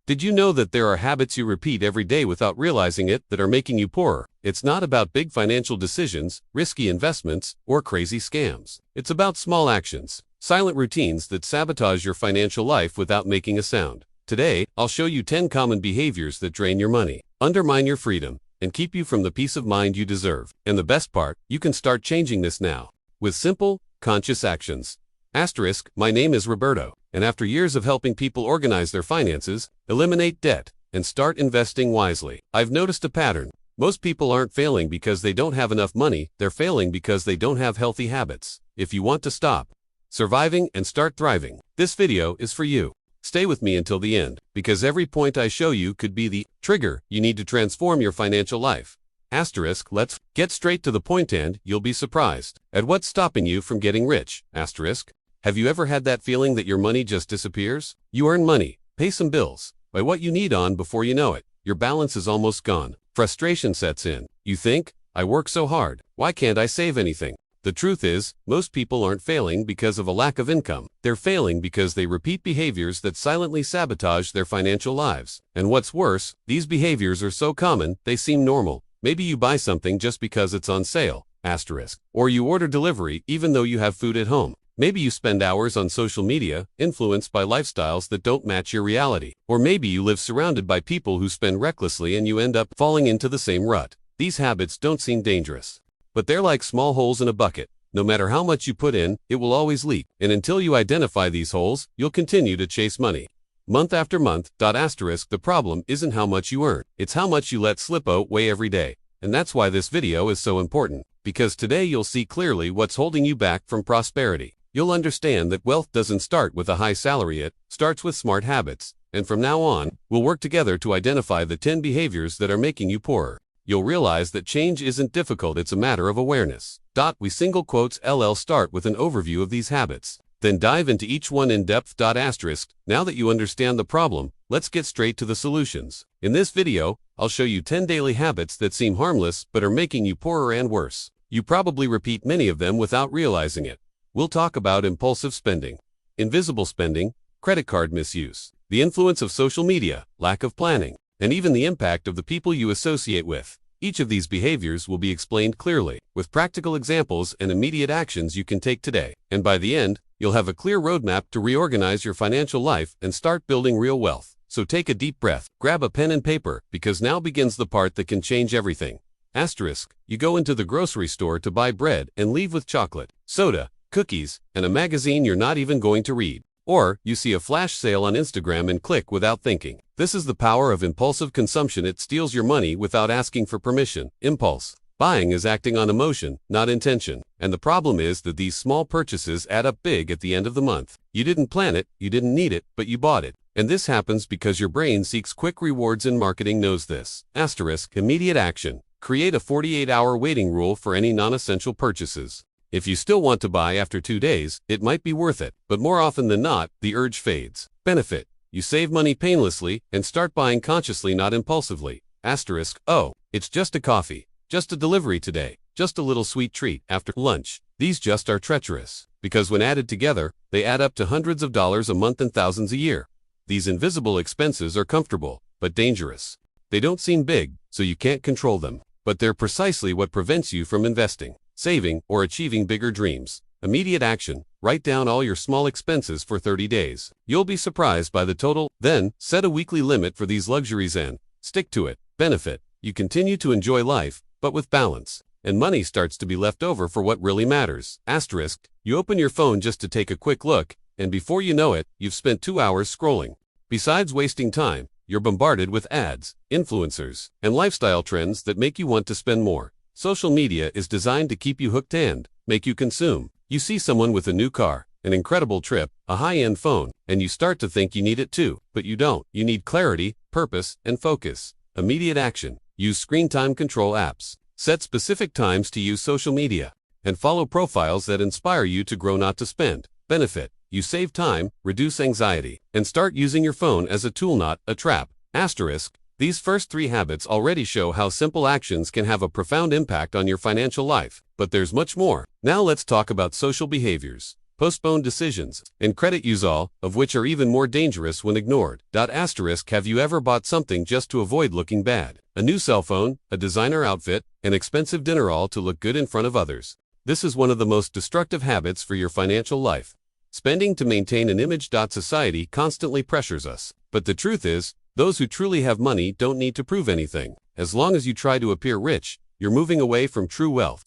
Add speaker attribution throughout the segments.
Speaker 1: Did you know that there are habits you repeat every day without realizing it that are making you poorer? It's not about big financial decisions, risky investments, or crazy scams. It's about small actions, silent routines that sabotage your financial life without making a sound. Today, I'll show you 10 common behaviors that drain your money, undermine your freedom, and keep you from the peace of mind you deserve. And the best part, you can start changing this now, with simple, conscious actions. Asterisk, my name is Roberto, and after years of helping people organize their finances, eliminate debt, and start investing wisely, I've noticed a pattern. Most people aren't failing because they don't have enough money, they're failing because they don't have healthy habits. If you want to stop surviving and start thriving, this video is for you. Stay with me until the end, because every point I show you could be the trigger you need to transform your financial life. Asterisk, let's get straight to the point and you'll be surprised at what's stopping you from getting rich. Asterisk, have you ever had that feeling that your money just disappears? You earn money, pay some bills, buy what you need on before you know it, your balance is almost gone. Frustration sets in. You think, I work so hard, why can't I save anything? The truth is, most people aren't failing because of a lack of income. They're failing because they repeat behaviors that silently sabotage their financial lives. And what's worse, these behaviors are so common, they seem normal. Maybe you buy something just because it's on sale, asterisk, or you order delivery even though you have food at home. Maybe you spend hours on social media, influenced by lifestyles that don't match your reality. Or maybe you live surrounded by people who spend recklessly and you end up falling into the same rut. These habits don't seem dangerous, but they're like small holes in a bucket. No matter how much you put in, it will always leak. And until you identify these holes, you'll continue to chase money month after month. Asterisk, the problem isn't how much you earn, it's how much you let slip away every day. And that's why this video is so important, because today you'll see clearly what's holding you back from prosperity. You'll understand that wealth doesn't start with a high salary, it starts with smart habits. And from now on, we'll work together to identify the 10 behaviors that are making you poorer. You'll realize that change isn't difficult, it's a matter of awareness. We single quotes LL start with an overview of these habits, then dive into each one in depth. Asterisk, now that you understand the problem, let's get straight to the solutions. In this video, I'll show you 10 daily habits that seem harmless but are making you poorer and worse. You probably repeat many of them without realizing it. We'll talk about impulsive spending, invisible spending, credit card misuse, the influence of social media, lack of planning, and even the impact of the people you associate with. Each of these behaviors will be explained clearly, with practical examples and immediate actions you can take today. And by the end, you'll have a clear roadmap to reorganize your financial life and start building real wealth. So take a deep breath, grab a pen and paper, because now begins the part that can change everything. Asterisk, you go into the grocery store to buy bread and leave with chocolate, soda, cookies, and a magazine you're not even going to read. Or, you see a flash sale on Instagram and click without thinking. This is the power of impulsive consumption. It steals your money without asking for permission. Impulse buying is acting on emotion, not intention. And the problem is that these small purchases add up big at the end of the month. You didn't plan it, you didn't need it, but you bought it. And this happens because your brain seeks quick rewards, and marketing knows this. Asterisk, immediate action. Create a 48-hour waiting rule for any non-essential purchases. If you still want to buy after 2 days, it might be worth it, but more often than not, the urge fades. Benefit: you save money painlessly and start buying consciously, not impulsively. Asterisk, oh, it's just a coffee, just a delivery today, just a little sweet treat after lunch. These just are treacherous, because when added together, they add up to hundreds of dollars a month and thousands a year. These invisible expenses are comfortable, but dangerous. They don't seem big, so you can't control them, but they're precisely what prevents you from investing, saving, or achieving bigger dreams. Immediate action. Write down all your small expenses for 30 days. You'll be surprised by the total. Then, set a weekly limit for these luxuries and stick to it. Benefit: you continue to enjoy life, but with balance, and money starts to be left over for what really matters. Asterisk, you open your phone just to take a quick look, and before you know it, you've spent 2 hours scrolling. Besides wasting time, you're bombarded with ads, influencers, and lifestyle trends that make you want to spend more. Social media is designed to keep you hooked and make you consume. You see someone with a new car, an incredible trip, a high-end phone, and you start to think you need it too, but you don't. You need clarity, purpose, and focus. Immediate action. Use screen time control apps. Set specific times to use social media, and follow profiles that inspire you to grow, not to spend. Benefit: you save time, reduce anxiety, and start using your phone as a tool, not a trap. Asterisk, these first 3 habits already show how simple actions can have a profound impact on your financial life. But there's much more. Now let's talk about social behaviors. postpone decisions, and credit use all of which are even more dangerous when ignored. Asterisk, have you ever bought something just to avoid looking bad? A new cell phone, a designer outfit, an expensive dinner all to look good in front of others. This is one of the most destructive habits for your financial life. Spending to maintain an image. Society constantly pressures us. But the truth is, those who truly have money don't need to prove anything. As long as you try to appear rich, you're moving away from true wealth.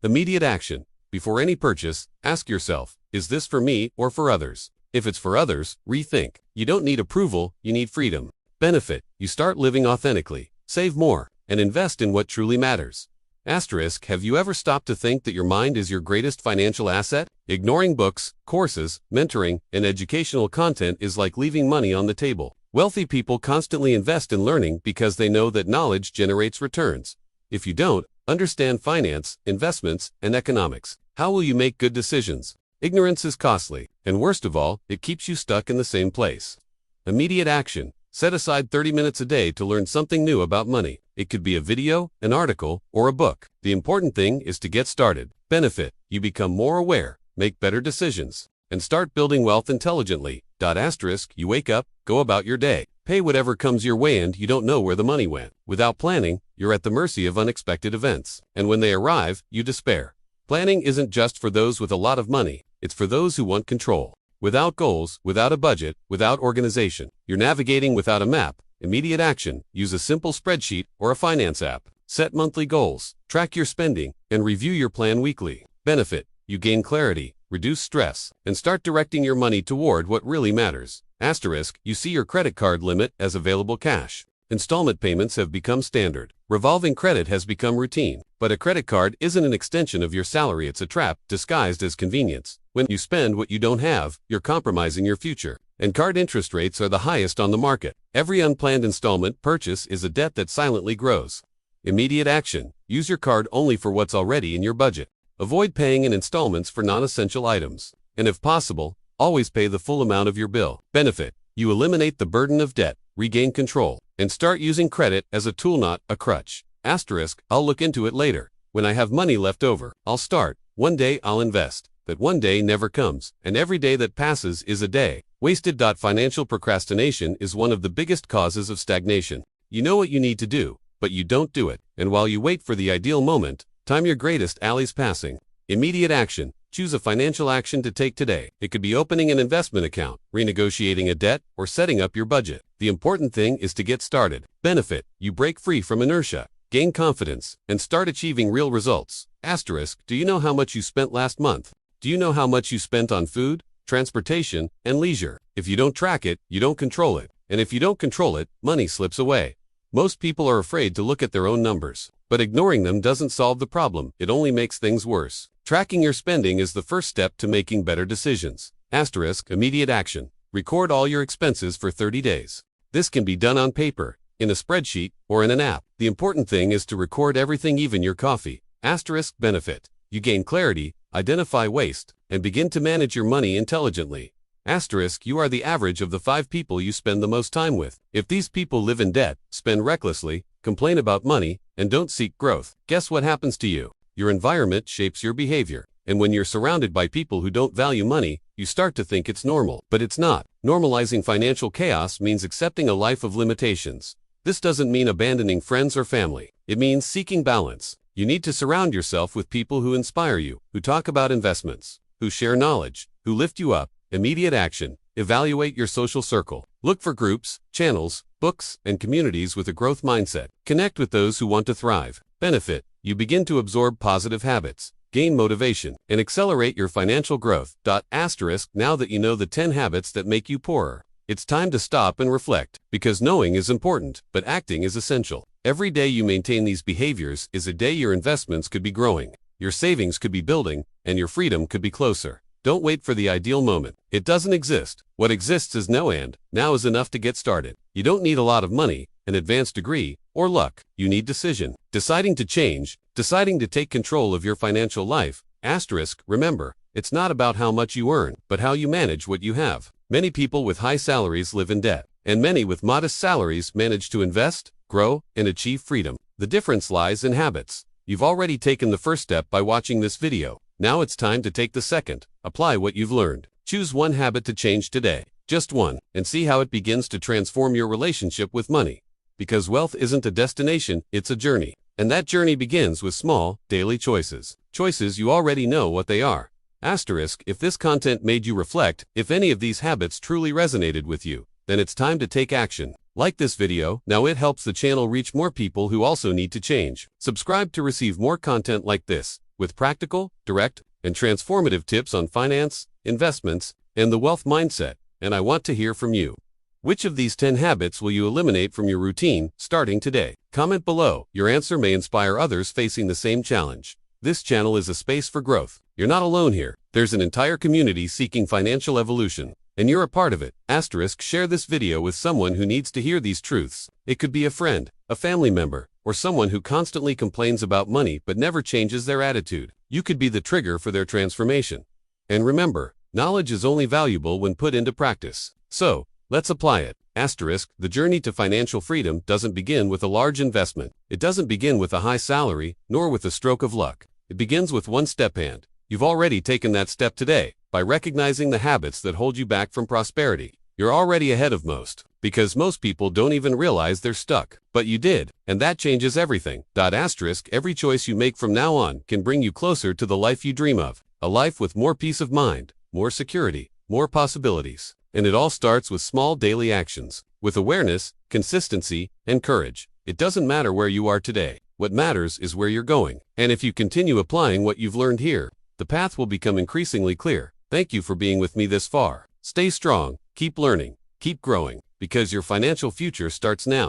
Speaker 1: Immediate action. Before any purchase, ask yourself, is this for me or for others? If it's for others, rethink. You don't need approval, you need freedom. Benefit. You start living authentically, save more, and invest in what truly matters. Asterisk, have you ever stopped to think that your mind is your greatest financial asset? Ignoring books, courses, mentoring, and educational content is like leaving money on the table. Wealthy people constantly invest in learning because they know that knowledge generates returns. If you don't understand finance, investments, and economics, how will you make good decisions? Ignorance is costly, and worst of all, it keeps you stuck in the same place. Immediate action. Set aside 30 minutes a day to learn something new about money. It could be a video, an article, or a book. The important thing is to get started. Benefit. You become more aware, make better decisions, and start building wealth intelligently. Asterisk, you wake up, go about your day, pay whatever comes your way and you don't know where the money went. Without planning, you're at the mercy of unexpected events. And when they arrive, you despair. Planning isn't just for those with a lot of money, it's for those who want control. Without goals, without a budget, without organization, you're navigating without a map. Immediate action. Use a simple spreadsheet or a finance app. Set monthly goals, track your spending, and review your plan weekly. Benefit. You gain clarity, reduce stress, and start directing your money toward what really matters. Asterisk, you see your credit card limit as available cash. Installment payments have become standard. Revolving credit has become routine. But a credit card isn't an extension of your salary, it's a trap disguised as convenience. When you spend what you don't have, you're compromising your future. And card interest rates are the highest on the market. Every unplanned installment purchase is a debt that silently grows. Immediate action. Use your card only for what's already in your budget. Avoid paying in installments for non-essential items. And if possible, always pay the full amount of your bill. Benefit. You eliminate the burden of debt, regain control, and start using credit as a tool, not a crutch. Asterisk, I'll look into it later. When I have money left over, I'll start. One day I'll invest. But one day never comes, and every day that passes is a day wasted. Financial procrastination is one of the biggest causes of stagnation. You know what you need to do, but you don't do it. And while you wait for the ideal moment, time your greatest ally's passing. Immediate action. Choose a financial action to take today. It could be opening an investment account, renegotiating a debt, or setting up your budget. The important thing is to get started. Benefit. You break free from inertia, gain confidence, and start achieving real results. Asterisk, do you know how much you spent last month? Do you know how much you spent on food, transportation, and leisure? If you don't track it, you don't control it. And if you don't control it, money slips away. Most people are afraid to look at their own numbers. But ignoring them doesn't solve the problem, it only makes things worse. Tracking your spending is the first step to making better decisions. Asterisk, immediate action. Record all your expenses for 30 days. This can be done on paper, in a spreadsheet, or in an app. The important thing is to record everything, even your coffee. Asterisk, benefit. You gain clarity, identify waste, and begin to manage your money intelligently. Asterisk, you are the average of the 5 people you spend the most time with. If these people live in debt, spend recklessly, complain about money, and don't seek growth, guess what happens to you? Your environment shapes your behavior. And when you're surrounded by people who don't value money, you start to think it's normal. But it's not. Normalizing financial chaos means accepting a life of limitations. This doesn't mean abandoning friends or family. It means seeking balance. You need to surround yourself with people who inspire you, who talk about investments, who share knowledge, who lift you up. Immediate action. Evaluate your social circle. Look for groups, channels, books, and communities with a growth mindset. Connect with those who want to thrive. Benefit. You begin to absorb positive habits, gain motivation, and accelerate your financial growth. Asterisk, now that you know the 10 habits that make you poorer, it's time to stop and reflect, because knowing is important, but acting is essential. Every day you maintain these behaviors is a day your investments could be growing, your savings could be building, and your freedom could be closer. Don't wait for the ideal moment. It doesn't exist. What exists is now, and now is enough to get started. You don't need a lot of money, an advanced degree, or luck. You need decision. Deciding to change, deciding to take control of your financial life. Asterisk, remember, it's not about how much you earn, but how you manage what you have. Many people with high salaries live in debt, and many with modest salaries manage to invest, grow, and achieve freedom. The difference lies in habits. You've already taken the first step by watching this video. Now it's time to take the second. Apply what you've learned. Choose one habit to change today. Just one, and see how it begins to transform your relationship with money. Because wealth isn't a destination, it's a journey. And that journey begins with small, daily choices. Choices you already know what they are. Asterisk, if this content made you reflect, if any of these habits truly resonated with you, then it's time to take action. Like this video, now it helps the channel reach more people who also need to change. Subscribe to receive more content like this, with practical, direct, and transformative tips on finance, investments, and the wealth mindset. And I want to hear from you. Which of these 10 habits will you eliminate from your routine, starting today? Comment below. Your answer may inspire others facing the same challenge. This channel is a space for growth. You're not alone here. There's an entire community seeking financial evolution, and you're a part of it. Asterisk, share this video with someone who needs to hear these truths. It could be a friend, a family member, or someone who constantly complains about money but never changes their attitude. You could be the trigger for their transformation. And remember, knowledge is only valuable when put into practice. So, let's apply it. Asterisk, the journey to financial freedom doesn't begin with a large investment. It doesn't begin with a high salary, nor with a stroke of luck. It begins with one step, and you've already taken that step today. By recognizing the habits that hold you back from prosperity, you're already ahead of most. Because most people don't even realize they're stuck. But you did, and that changes everything. Asterisk, every choice you make from now on can bring you closer to the life you dream of. A life with more peace of mind, more security, more possibilities. And it all starts with small daily actions, with awareness, consistency, and courage. It doesn't matter where you are today. What matters is where you're going. And if you continue applying what you've learned here, the path will become increasingly clear. Thank you for being with me this far. Stay strong, keep learning, keep growing, because your financial future starts now.